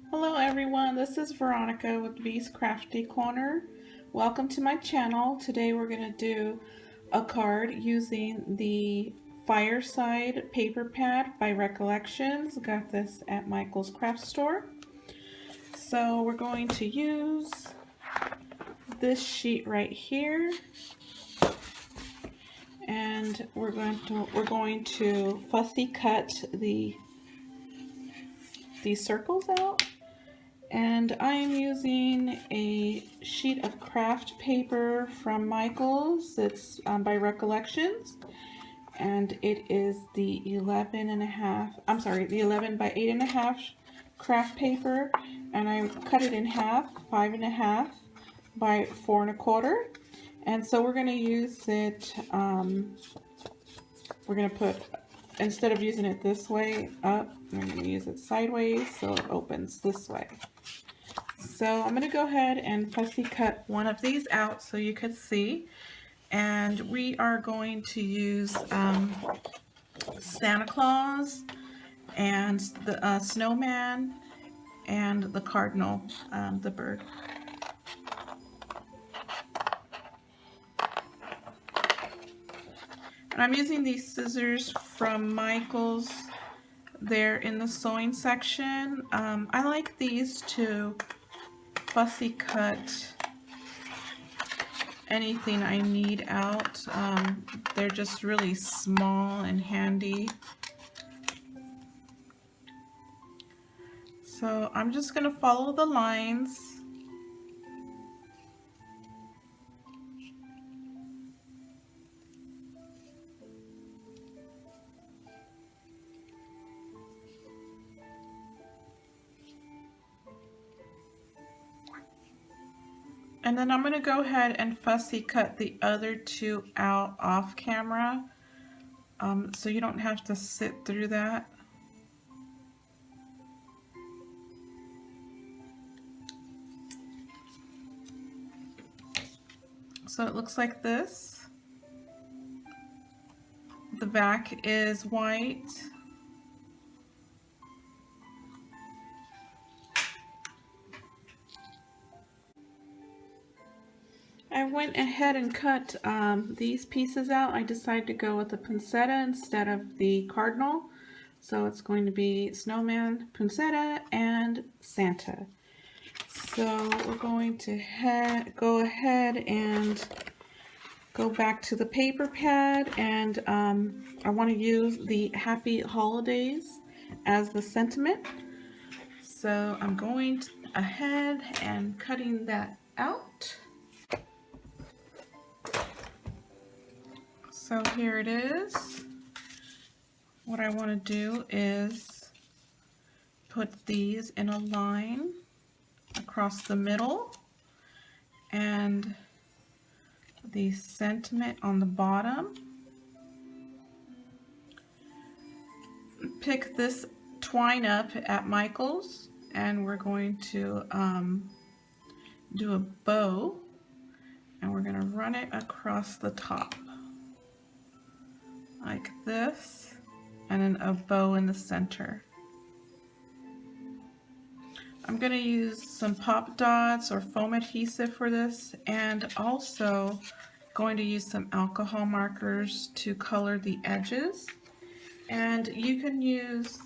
Hello everyone, this is Veronica with V's Crafty Corner. Welcome to my channel. Today we're going to do a card using the Fireside paper pad by Recollections. Got this at Michael's craft store. So we're going to use this sheet right here, and we're going to fussy cut these circles out. And I am using a sheet of craft paper from Michael's. It's by Recollections, and it is the 11 by 8.5 craft paper, and I cut it in half, 5.5 by 4.25. And so we're going to use it, we're going to put, instead of using it this way up, I'm going to use it sideways so it opens this way. So I'm going to go ahead and fussy cut one of these out so you could see. And we are going to use Santa Claus and the snowman and the cardinal, the bird. And I'm using these scissors from Michael's. They're in the sewing section. I like these to fussy cut anything I need out. They're just really small and handy. So I'm just going to follow the lines. And then I'm going to go ahead and fussy cut the other two out off camera, so you don't have to sit through that. So it looks like this. The back is white. I went ahead and cut these pieces out. I decided to go with the poinsettia instead of the cardinal. So it's going to be snowman, poinsettia, and Santa. So we're going to go ahead and go back to the paper pad, and I want to use the Happy Holidays as the sentiment. So I'm going ahead and cutting that out. So here it is. What I want to do is put these in a line across the middle and the sentiment on the bottom. Pick this twine up at Michael's, and we're going to do a bow, and we're going to run it across the top like this, and then a bow in the center. I'm going to use some pop dots or foam adhesive for this, and also going to use some alcohol markers to color the edges. And you can use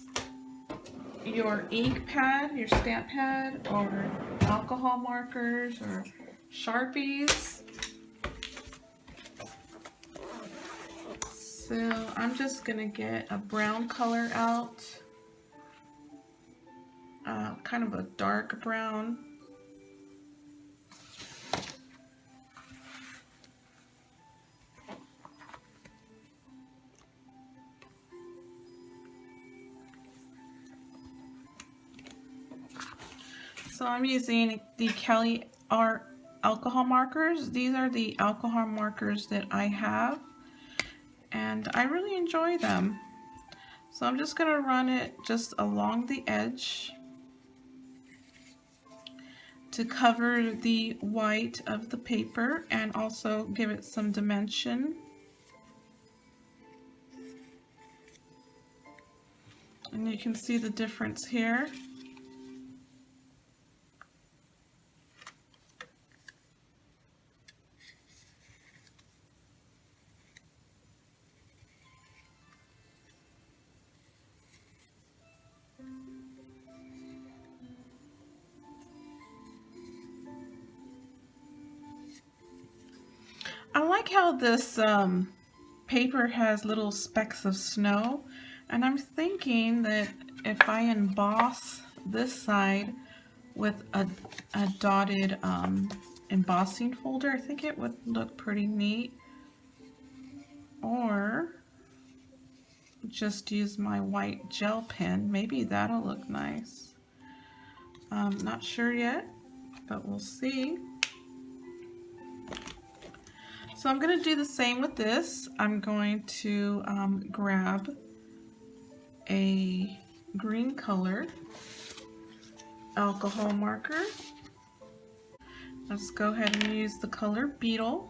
your ink pad, your stamp pad, or alcohol markers or Sharpies. So I'm just going to get a brown color out, kind of a dark brown. So I'm using the Kelly Art alcohol markers. These are the alcohol markers that I have, and I really enjoy them. So I'm just going to run it just along the edge to cover the white of the paper and also give it some dimension. And you can see the difference here. I like how this paper has little specks of snow, and I'm thinking that if I emboss this side with a dotted embossing folder, I think it would look pretty neat. Or just use my white gel pen. Maybe that'll look nice. Not sure yet, but we'll see. So I'm going to do the same with this. I'm going to grab a green color alcohol marker. Let's go ahead and use the color Beetle.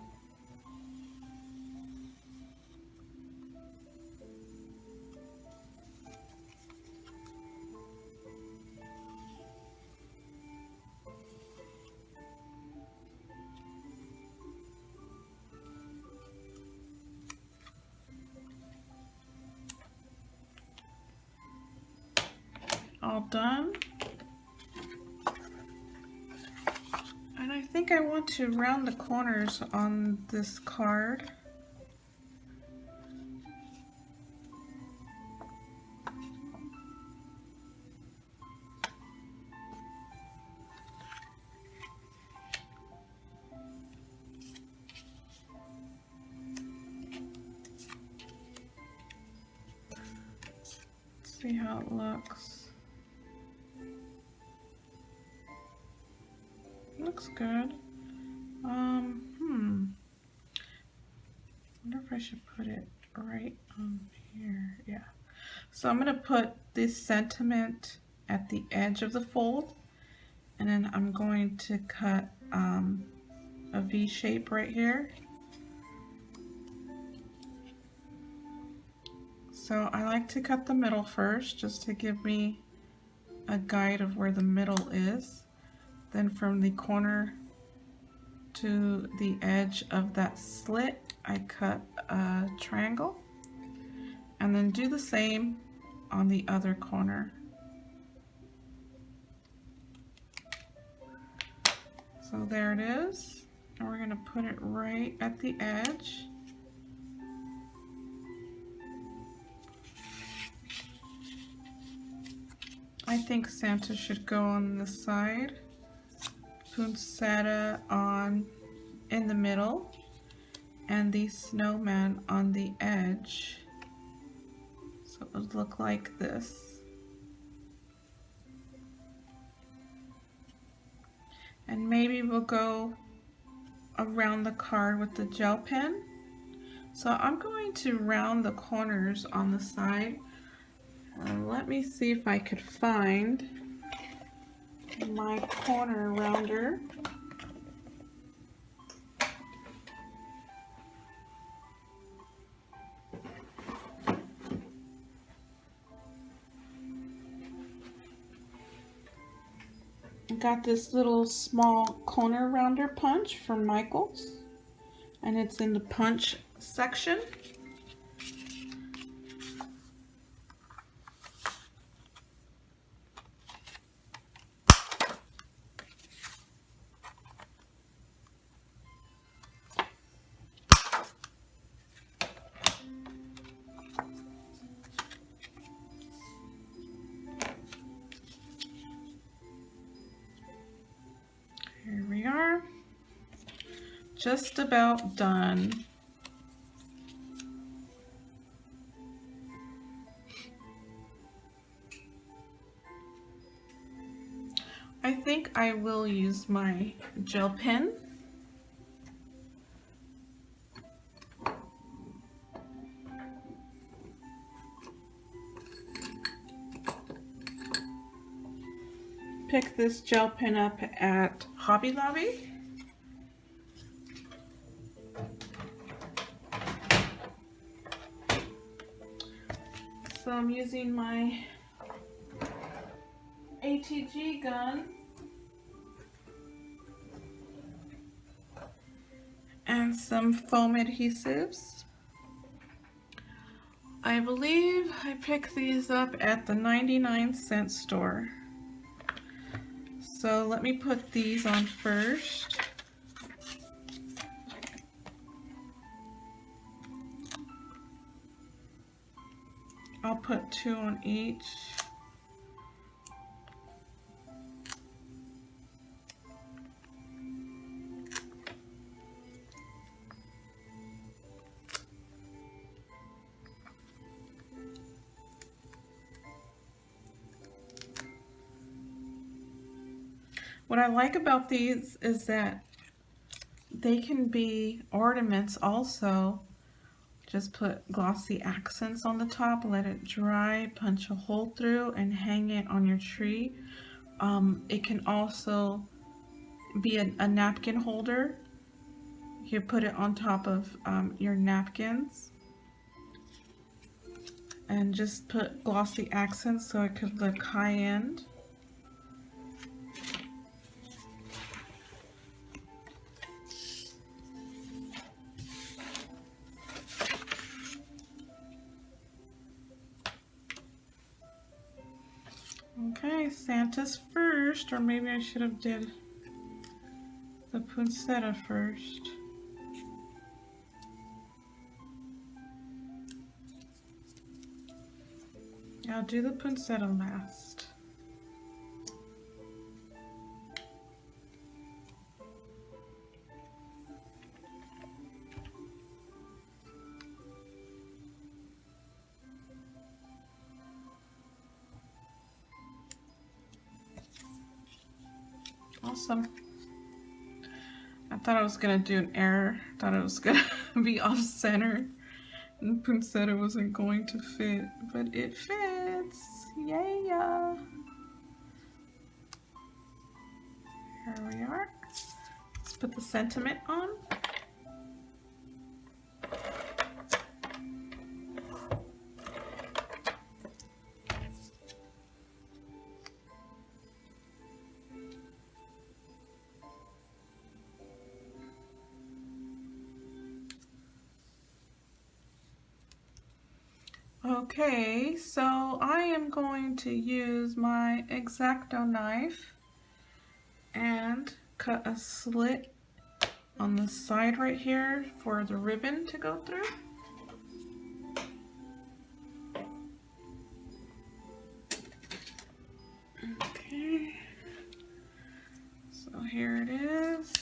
All done. And I think I want to round the corners on this card. See how it looks. Looks good. Wonder if I should put it right on here. Yeah. So I'm gonna put this sentiment at the edge of the fold, and then I'm going to cut a V shape right here. So I like to cut the middle first, just to give me a guide of where the middle is. Then from the corner to the edge of that slit, I cut a triangle, and then do the same on the other corner. So there it is, and we're going to put it right at the edge. I think Santa should go on this side, poinsettia on in the middle, and the snowman on the edge. So it would look like this. And maybe we'll go around the card with the gel pen. So I'm going to round the corners on the side. Let me see if I could find my corner rounder. I got this little small corner rounder punch from Michaels, and it's in the punch section. Here we are, just about done. I think I will use my gel pen. Pick this gel pen up at Hobby Lobby. So I'm using my ATG gun and some foam adhesives. I believe I picked these up at the 99-cent store. So let me put these on first. I'll put 2 on each. What I like about these is that they can be ornaments also. Just put glossy accents on the top, let it dry, punch a hole through, and hang it on your tree. It can also be a napkin holder. You put it on top of your napkins. And just put glossy accents so it could look high-end. Okay, Santa's first, or maybe I should have did the poinsettia first. I'll do the poinsettia last. Awesome. I thought I was gonna do an error. Thought it was gonna be off center and poinsettia wasn't going to fit, but it fits. Yeah. Here we are. Let's put the sentiment on. Okay, so I am going to use my X-Acto knife and cut a slit on the side right here for the ribbon to go through. Okay, so here it is.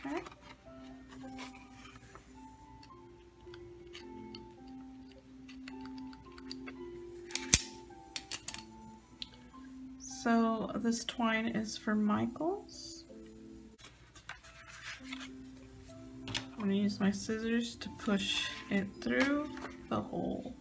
Okay. So this twine is for Michael's. I'm going to use my scissors to push it through the hole.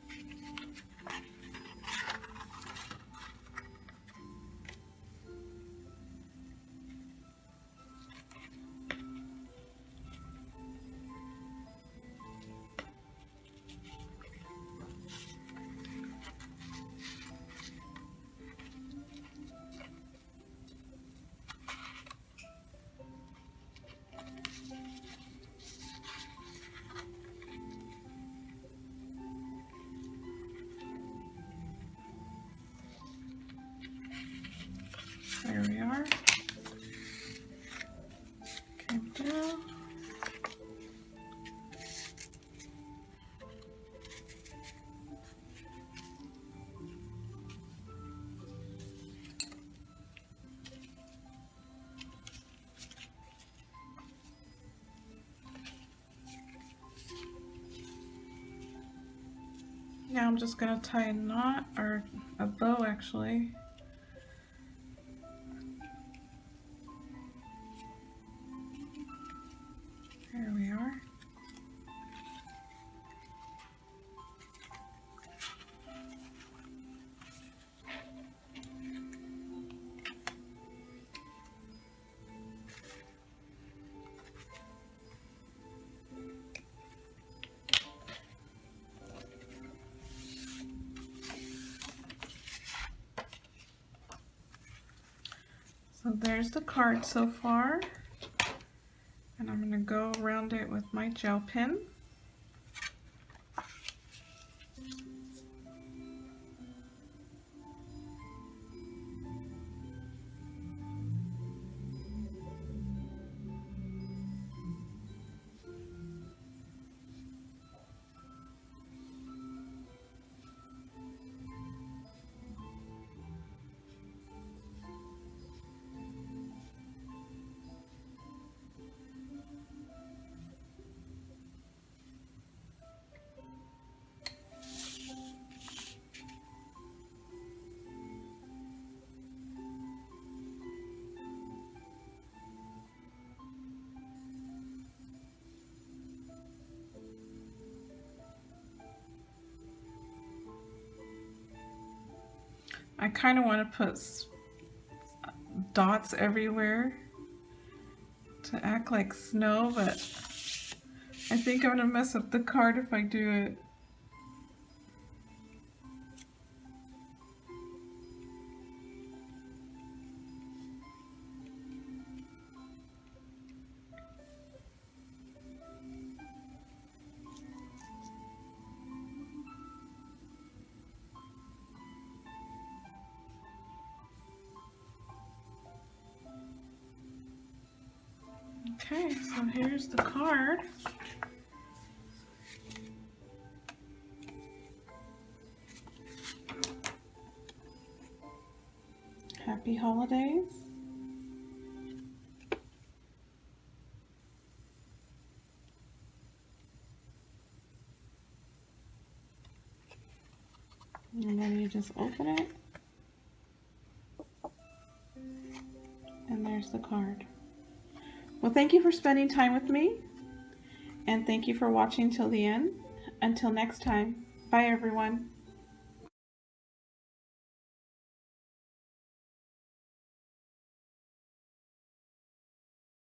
There we are. Came down. Now I'm just going to tie a knot, or a bow actually. There we are. So there's the card so far, and I'm going to go around it with my gel pen. I kind of want to put dots everywhere to act like snow, but I think I'm going to mess up the card if I do it. Okay, so here's the card. Happy holidays. And then you just open it. And there's the card. Well, thank you for spending time with me. And thank you for watching till the end. Until next time. Bye, everyone.